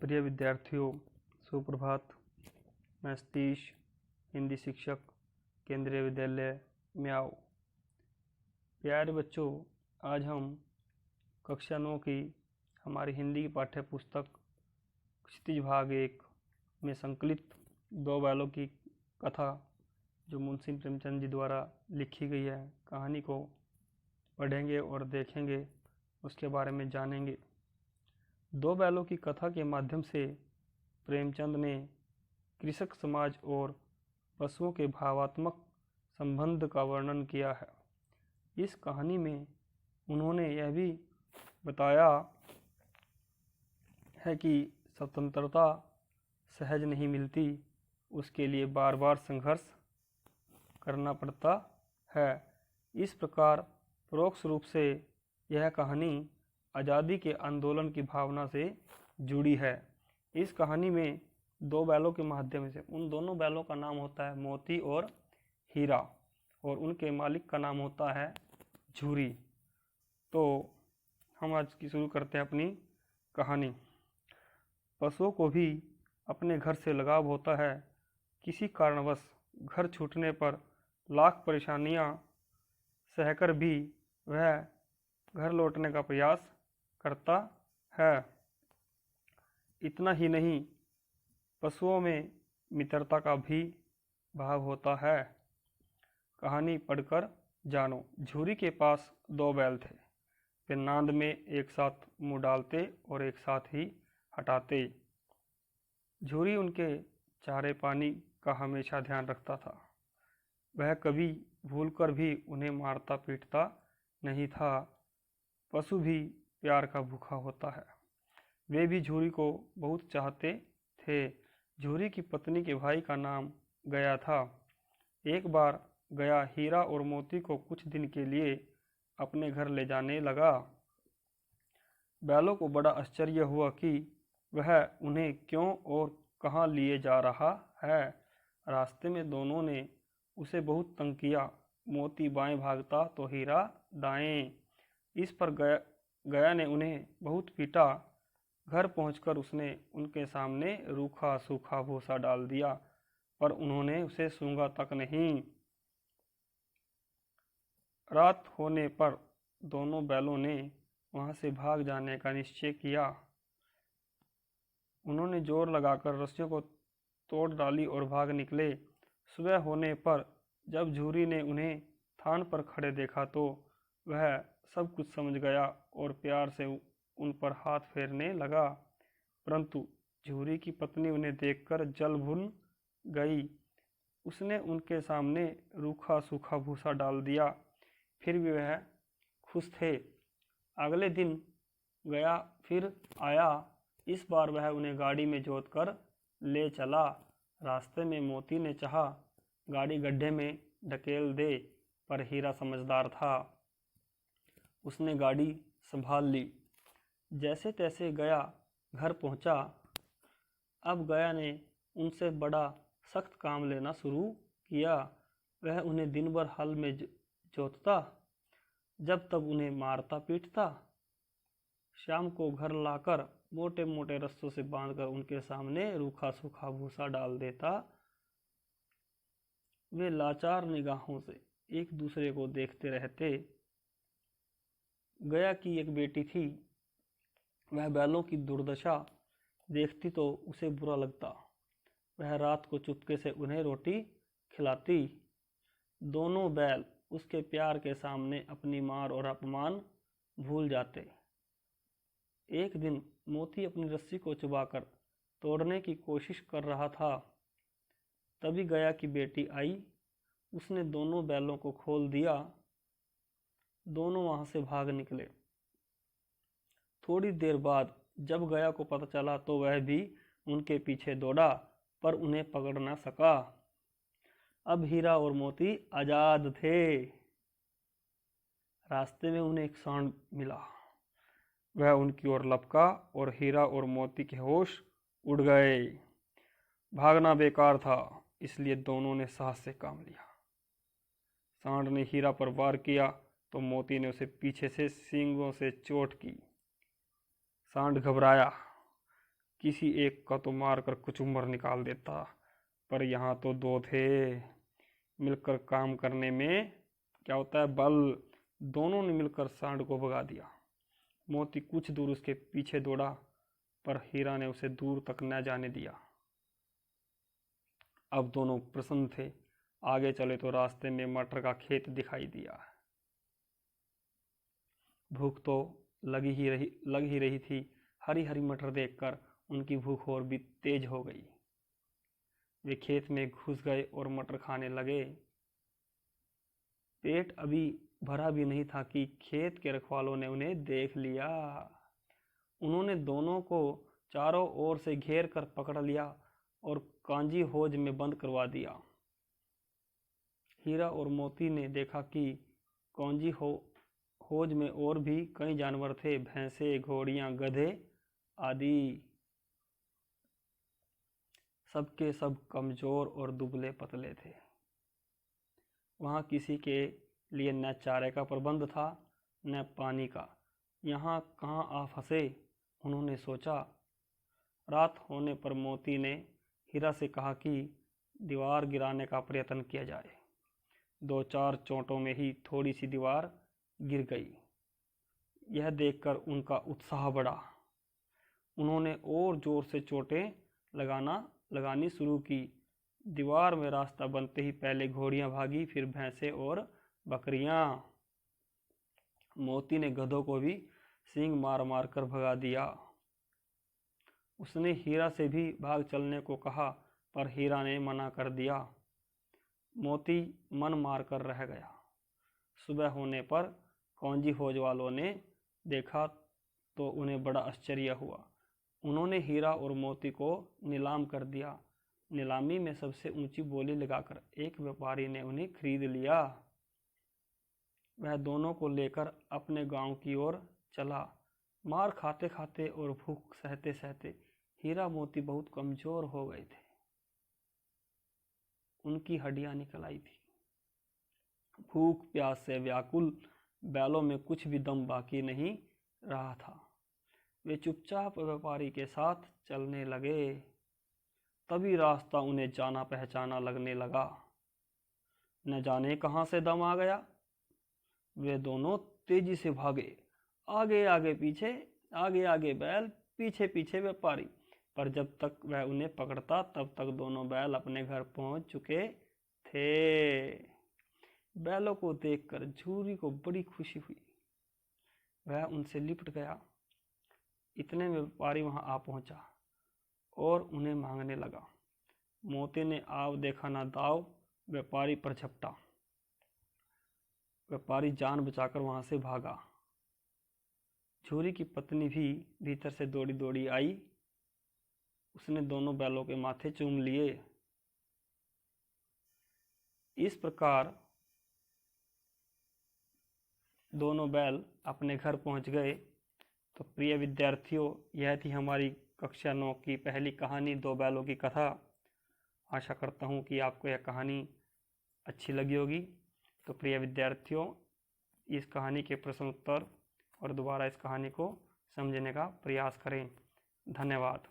प्रिय विद्यार्थियों, सुप्रभात। मैं सतीश, हिंदी शिक्षक, केंद्रीय विद्यालय म्याऊ। प्यारे बच्चों, आज हम कक्षा 9 की हमारी हिंदी की पाठ्य पुस्तक क्षितिज भाग 1 में संकलित दो बैलों की कथा जो मुंशी प्रेमचंद जी द्वारा लिखी गई है, कहानी को पढ़ेंगे और देखेंगे, उसके बारे में जानेंगे। दो बैलों की कथा के माध्यम से प्रेमचंद ने कृषक समाज और पशुओं के भावात्मक संबंध का वर्णन किया है। इस कहानी में उन्होंने यह भी बताया है कि स्वतंत्रता सहज नहीं मिलती, उसके लिए बार बार संघर्ष करना पड़ता है। इस प्रकार परोक्ष रूप से यह कहानी आज़ादी के आंदोलन की भावना से जुड़ी है। इस कहानी में दो बैलों के माध्यम से, उन दोनों बैलों का नाम होता है मोती और हीरा, और उनके मालिक का नाम होता है झूरी। तो हम आज की शुरू करते हैं अपनी कहानी। पशुओं को भी अपने घर से लगाव होता है। किसी कारणवश घर छूटने पर लाख परेशानियां सहकर भी वह घर लौटने का प्रयास करता है। इतना ही नहीं, पशुओं में मित्रता का भी भाव होता है। कहानी पढ़कर जानो। झूरी के पास दो बैल थे। वे नांद में एक साथ मुंह डालते और एक साथ ही हटाते। झूरी उनके चारे पानी का हमेशा ध्यान रखता था। वह कभी भूलकर भी उन्हें मारता पीटता नहीं था। पशु भी प्यार का भूखा होता है। वे भी झूरी को बहुत चाहते थे। झूरी की पत्नी के भाई का नाम गया था। एक बार गया हीरा और मोती को कुछ दिन के लिए अपने घर ले जाने लगा। बैलों को बड़ा आश्चर्य हुआ कि वह उन्हें क्यों और कहाँ लिए जा रहा है। रास्ते में दोनों ने उसे बहुत तंग किया। मोती बाएं भागता तो हीरा दाएं। इस पर गया ने उन्हें बहुत पीटा। घर पहुंचकर उसने उनके सामने रूखा सूखा भूसा डाल दिया, पर उन्होंने उसे सूंघा तक नहीं। रात होने पर दोनों बैलों ने वहां से भाग जाने का निश्चय किया। उन्होंने जोर लगाकर रस्सियों को तोड़ डाली और भाग निकले। सुबह होने पर जब झूरी ने उन्हें थान पर खड़े देखा तो वह सब कुछ समझ गया और प्यार से उन पर हाथ फेरने लगा। परंतु झूरी की पत्नी उन्हें देखकर जल भुन गई। उसने उनके सामने रूखा सूखा भूसा डाल दिया, फिर भी वह खुश थे। अगले दिन गया फिर आया। इस बार वह उन्हें गाड़ी में जोत कर ले चला। रास्ते में मोती ने चाहा गाड़ी गड्ढे में ढकेल दे, पर हीरा समझदार था। उसने गाड़ी संभाल ली। जैसे तैसे गया घर पहुंचा। अब गया ने उनसे बड़ा सख्त काम लेना शुरू किया। वह उन्हें दिन भर हल में जोतता, जब तक उन्हें मारता पीटता। शाम को घर लाकर मोटे मोटे रस्सों से बांधकर उनके सामने रूखा सूखा भूसा डाल देता। वे लाचार निगाहों से एक दूसरे को देखते रहते। गया की एक बेटी थी। वह बैलों की दुर्दशा देखती तो उसे बुरा लगता। वह रात को चुपके से उन्हें रोटी खिलाती। दोनों बैल उसके प्यार के सामने अपनी मार और अपमान भूल जाते। एक दिन मोती अपनी रस्सी को चुबाकर तोड़ने की कोशिश कर रहा था। तभी गया की बेटी आई। उसने दोनों बैलों को खोल दिया। दोनों वहां से भाग निकले। थोड़ी देर बाद जब गया को पता चला तो वह भी उनके पीछे दौड़ा, पर उन्हें पकड़ न सका। अब हीरा और मोती आजाद थे। रास्ते में उन्हें एक सांड मिला। वह उनकी ओर लपका और हीरा और मोती के होश उड़ गए। भागना बेकार था, इसलिए दोनों ने साहस से काम लिया। सांड ने हीरा पर वार किया तो मोती ने उसे पीछे से सींगों से चोट की। सांड घबराया। किसी एक का तो मारकर कचूमर निकाल देता, पर यहाँ तो दो थे। मिलकर काम करने में क्या होता है, बल। दोनों ने मिलकर सांड को भगा दिया। मोती कुछ दूर उसके पीछे दौड़ा, पर हीरा ने उसे दूर तक न जाने दिया। अब दोनों प्रसन्न थे। आगे चले तो रास्ते में मटर का खेत दिखाई दिया। भूख तो लग ही रही थी। हरी हरी मटर देखकर उनकी भूख और भी तेज हो गई। वे खेत में घुस गए और मटर खाने लगे। पेट अभी भरा भी नहीं था कि खेत के रखवालों ने उन्हें देख लिया। उन्होंने दोनों को चारों ओर से घेर कर पकड़ लिया और कांजी हौज में बंद करवा दिया। हीरा और मोती ने देखा कि कांजी हौज में और भी कई जानवर थे, भैंसे, घोड़ियां, गधे आदि। सबके सब कमजोर और दुबले पतले थे। वहाँ किसी के लिए न चारे का प्रबंध था न पानी का। यहाँ कहाँ आ फंसे, उन्होंने सोचा। रात होने पर मोती ने हीरा से कहा कि दीवार गिराने का प्रयत्न किया जाए। 2-4 चोटों में ही थोड़ी सी दीवार गिर गई। यह देखकर उनका उत्साह बढ़ा। उन्होंने और जोर से चोटें लगानी शुरू की। दीवार में रास्ता बनते ही पहले घोड़ियां भागी, फिर भैंसे और बकरियां। मोती ने गधों को भी सींग मार मार कर भगा दिया। उसने हीरा से भी भाग चलने को कहा, पर हीरा ने मना कर दिया। मोती मन मार कर रह गया। सुबह होने पर कांजी हौज वालों ने देखा तो उन्हें बड़ा आश्चर्य हुआ। उन्होंने हीरा और मोती को नीलाम कर दिया। नीलामी में सबसे ऊंची बोली लगाकर एक व्यापारी ने उन्हें खरीद लिया। वह दोनों को लेकर अपने गांव की ओर चला। मार खाते खाते और भूख सहते सहते हीरा मोती बहुत कमजोर हो गए थे। उनकी हड्डियां निकल आई थी। भूख प्यास से व्याकुल बैलों में कुछ भी दम बाकी नहीं रहा था। वे चुपचाप व्यापारी के साथ चलने लगे। तभी रास्ता उन्हें जाना पहचाना लगने लगा। न जाने कहां से दम आ गया। वे दोनों तेजी से भागे। आगे आगे पीछे, आगे आगे बैल, पीछे पीछे व्यापारी। पर जब तक वह उन्हें पकड़ता तब तक दोनों बैल अपने घर पहुंच चुके थे। बैलों को देखकर झूरी को बड़ी खुशी हुई। वह उनसे लिपट गया। इतने में व्यापारी वहां आ पहुंचा और उन्हें मांगने लगा। मोती ने आव देखा ना दाव व्यापारी पर झपटा। व्यापारी जान बचाकर वहां से भागा। झूरी की पत्नी भी भीतर से दौड़ी दौड़ी आई। उसने दोनों बैलों के माथे चूम लिए। इस प्रकार दोनों बैल अपने घर पहुंच गए। तो प्रिय विद्यार्थियों, यह थी हमारी कक्षा 9 की पहली कहानी, 2 बैलों की कथा। आशा करता हूँ कि आपको यह कहानी अच्छी लगी होगी। तो प्रिय विद्यार्थियों, इस कहानी के प्रश्न उत्तर और दोबारा इस कहानी को समझने का प्रयास करें। धन्यवाद।